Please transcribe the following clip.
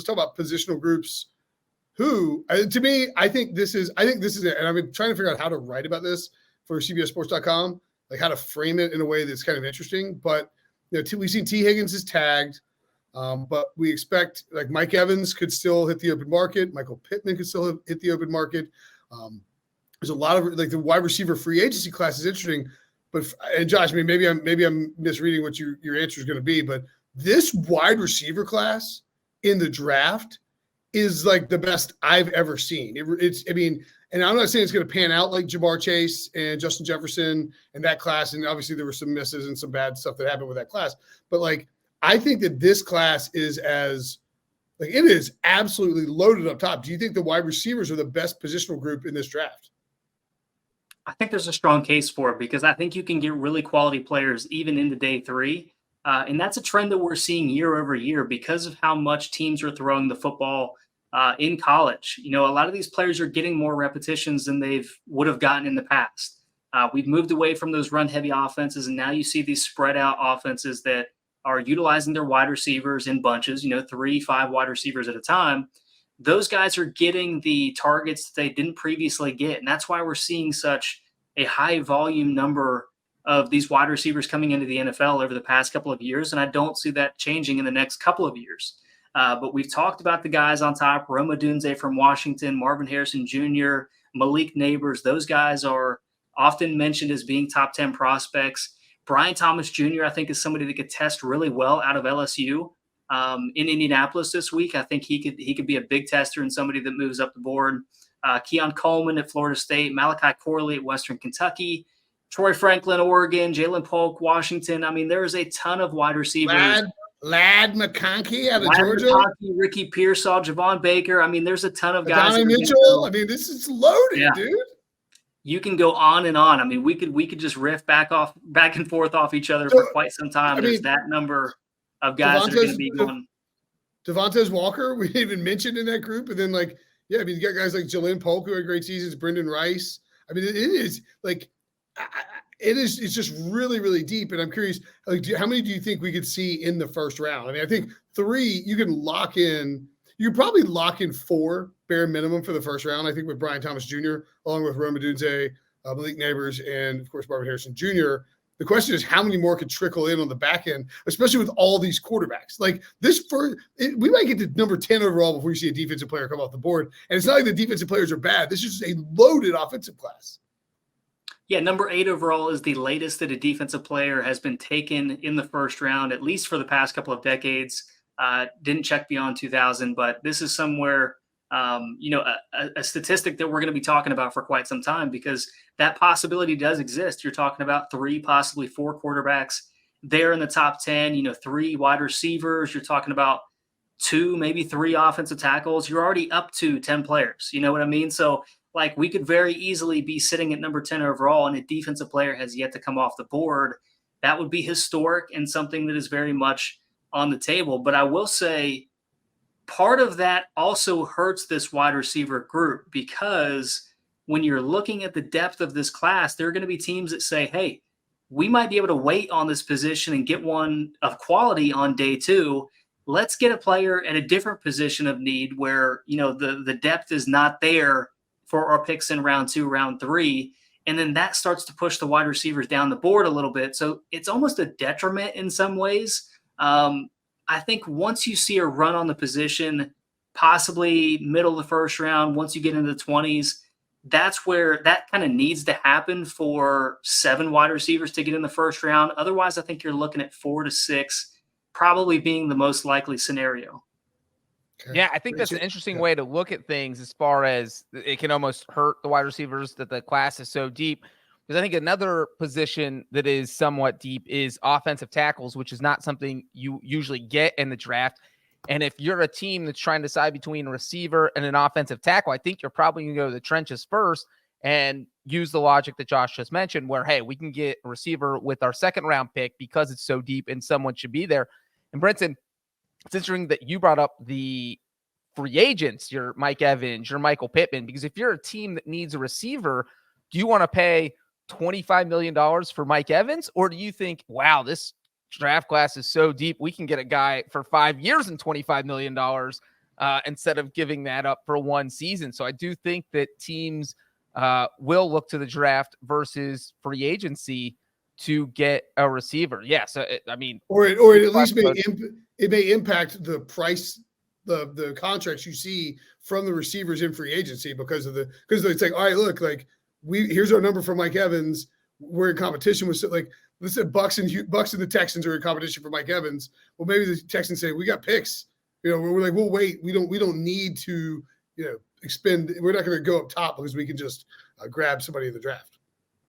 talk about positional groups. To me, I think this is it. And I've been trying to figure out how to write about this for CBSSports.com, like how to frame it in a way that's kind of interesting. But we've seen T. Higgins is tagged, but we expect like Mike Evans could still hit the open market. Michael Pittman could still hit the open market. There's a lot of like the wide receiver free agency class is interesting. But and Josh, I mean, maybe I'm misreading what your answer is going to be, but this wide receiver class in the draft is like the best I've ever seen. And I'm not saying it's going to pan out like Ja'Marr Chase and Justin Jefferson and that class. And obviously there were some misses and some bad stuff that happened with that class. But like, I think that this class is it is absolutely loaded up top. Do you think the wide receivers are the best positional group in this draft? I think there's a strong case for it because I think you can get really quality players even into day 3. And that's a trend that we're seeing year over year because of how much teams are throwing the football in college. A lot of these players are getting more repetitions than would have gotten in the past. We've moved away from those run-heavy offenses, and now you see these spread-out offenses that are utilizing their wide receivers in bunches, 3-5 wide receivers at a time. Those guys are getting the targets that they didn't previously get, and that's why we're seeing such a high volume number of these wide receivers coming into the NFL over the past couple of years, and I don't see that changing in the next couple of years. But we've talked about the guys on top, Rome Odunze from Washington, Marvin Harrison Jr., Malik Neighbors. Those guys are often mentioned as being top 10 prospects. Brian Thomas Jr., I think, is somebody that could test really well out of LSU in Indianapolis this week. I think he could be a big tester and somebody that moves up the board. Keon Coleman at Florida State, Malachi Corley at Western Kentucky, Troy Franklin, Oregon, Jalen Polk, Washington. I mean, there is a ton of wide receivers. Ladd McConkey out of Georgia. McConkey, Ricky Pearsall, Javon Baker. I mean, there's a ton of guys. Donnie Mitchell. I mean, this is loaded, dude. You can go on and on. I mean, we could just riff back and forth off each other for quite some time. There's that number of guys that are going to be going. Devontae Walker, we even mentioned in that group. And then, you got guys like Jalen Polk who had great seasons, Brendan Rice. I mean, it is like it's just really, really deep. And I'm curious, how many do you think we could see in the first round? I mean, I think 3 you can lock in. You could probably lock in 4 bare minimum for the first round. I think with Brian Thomas Jr., along with Rome Odunze, Malik Neighbors, and of course Marvin Harrison Jr. The question is how many more could trickle in on the back end, especially with all these quarterbacks. Like we might get to number 10 overall before you see a defensive player come off the board. And it's not like the defensive players are bad. This is just a loaded offensive class. Yeah, number 8 overall is the latest that a defensive player has been taken in the first round, at least for the past couple of decades. Didn't check beyond 2000, but this is somewhere, a statistic that we're going to be talking about for quite some time because that possibility does exist. You're talking about 3, possibly 4 quarterbacks there in the top 10, 3 wide receivers. You're talking about 2, maybe 3 offensive tackles. You're already up to 10 players. You know what I mean? So we could very easily be sitting at number 10 overall and a defensive player has yet to come off the board. That would be historic and something that is very much on the table. But I will say part of that also hurts this wide receiver group because when you're looking at the depth of this class, there are going to be teams that say, hey, we might be able to wait on this position and get one of quality on day 2. Let's get a player at a different position of need where, the depth is not there for our picks in round 2, round 3. And then that starts to push the wide receivers down the board a little bit. So it's almost a detriment in some ways. I think once you see a run on the position, possibly middle of the first round, once you get into the 20s, that's where that kind of needs to happen for 7 wide receivers to get in the first round. Otherwise, I think you're looking at 4 to 6, probably being the most likely scenario. Okay. Yeah, I think that's an interesting way to look at things as far as it can almost hurt the wide receivers that the class is so deep. Because I think another position that is somewhat deep is offensive tackles, which is not something you usually get in the draft. And if you're a team that's trying to decide between a receiver and an offensive tackle, I think you're probably going to go to the trenches first and use the logic that Josh just mentioned where, hey, we can get a receiver with our second round pick because it's so deep and someone should be there. And Brenton, it's interesting that you brought up the free agents, your Mike Evans, your Michael Pittman, because if you're a team that needs a receiver, do you want to pay $25 million for Mike Evans? Or do you think, wow, this draft class is so deep, we can get a guy for 5 years and $25 million instead of giving that up for one season. So I do think that teams will look to the draft versus free agency to get a receiver. Yeah. So, or it at least may impact the price, the contracts you see from the receivers in free agency because it's like, all right, look, like here's our number for Mike Evans. We're in competition with, like, let's say Bucks and the Texans are in competition for Mike Evans. Well, maybe the Texans say, we got picks. We're like, we'll wait. We don't need to, expend. We're not going to go up top because we can just grab somebody in the draft.